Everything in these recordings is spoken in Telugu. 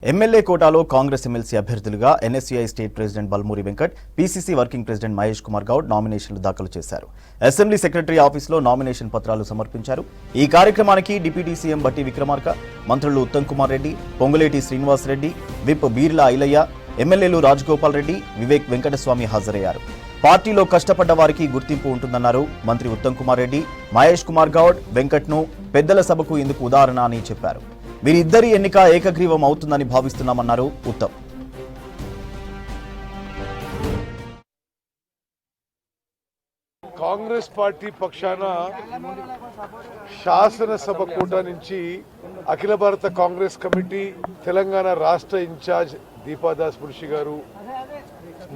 ఎమ్మెల్యే కోటాలో కాంగ్రెస్ ఎమ్మెల్సీ అభ్యర్థులుగా NSUI state president Balmoori Venkat, PCC working president Mahesh Kumar Goud నామినేషన్లు దాఖలు చేశారు. అసెంబ్లీ సెక్రటరీ ఆఫీసులో నామినేషన్ పత్రాలు సమర్పించారు. ఈ కార్యక్రమానికి డిప్యూటీ సీఎం బట్టి విక్రమార్క, మంత్రులు ఉత్తమ్ కుమార్ రెడ్డి, పొంగులేటి శ్రీనివాస్ రెడ్డి, విప్ బీర్లా ఐలయ్య, ఎమ్మెల్యేలు రాజగోపాల్ రెడ్డి, వివేక్ వెంకటస్వామి హాజరయ్యారు. పార్టీలో కష్టపడ్డ వారికి గుర్తింపు ఉంటుందన్నారు మంత్రి ఉత్తమ్ కుమార్ రెడ్డి. మహేష్ కుమార్ గౌడ్ వెంకట్ను పెద్దల సభకు ఇందుకు ఉదాహరణ అని చెప్పారు. వీరిద్దరి ఎన్నిక ఏకగ్రీవం అవుతుందని భావిస్తున్నామన్నారు ఉత్తమ్. కాంగ్రెస్ పార్టీ పక్షాన శాసనసభ కోట నుంచి అఖిల భారత కాంగ్రెస్ కమిటీ తెలంగాణ రాష్ట్ర ఇన్ఛార్జ్ దీపాదాస్ మున్షి గారు,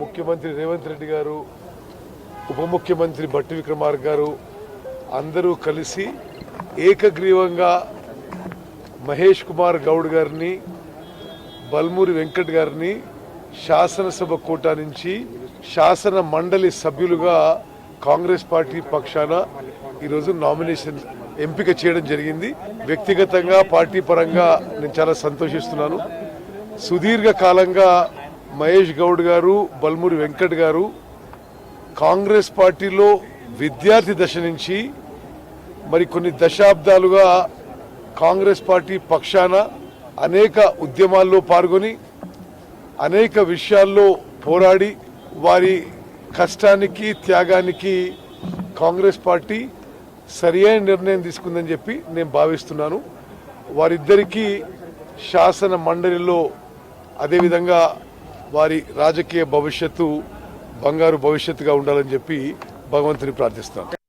ముఖ్యమంత్రి రేవంత్ రెడ్డి గారు, ఉప ముఖ్యమంత్రి బట్టి విక్రమార్క గారు అందరూ కలిసి ఏకగ్రీవంగా మహేష్ కుమార్ గౌడ్ గారిని, బల్మూరి వెంకట్ గారిని శాసనసభ కోటా నుంచి శాసన మండలి సభ్యులుగా కాంగ్రెస్ పార్టీ పక్షాన ఈరోజు నామినేషన్ ఎంపిక చేయడం జరిగింది. వ్యక్తిగతంగా పార్టీ పరంగా నేను చాలా సంతోషిస్తున్నాను. సుదీర్ఘ కాలంగా మహేష్ గౌడ్ గారు, బల్మూరి వెంకట్ గారు కాంగ్రెస్ పార్టీలో విద్యార్థి దశ నుంచి మరి కొన్ని దశాబ్దాలుగా కాంగ్రెస్ పార్టీ పక్షాన అనేక ఉద్యమాల్లో పాల్గొని అనేక విషయాల్లో పోరాడి వారి కష్టానికి త్యాగానికి కాంగ్రెస్ పార్టీ సరియైన నిర్ణయం తీసుకుందని చెప్పి నేను భావిస్తున్నాను. వారిద్దరికీ శాసన మండలిలో అదేవిధంగా వారి రాజకీయ భవిష్యత్తు బంగారు భవిష్యత్తుగా ఉండాలని చెప్పి భగవంతుని ప్రార్థిస్తున్నాను.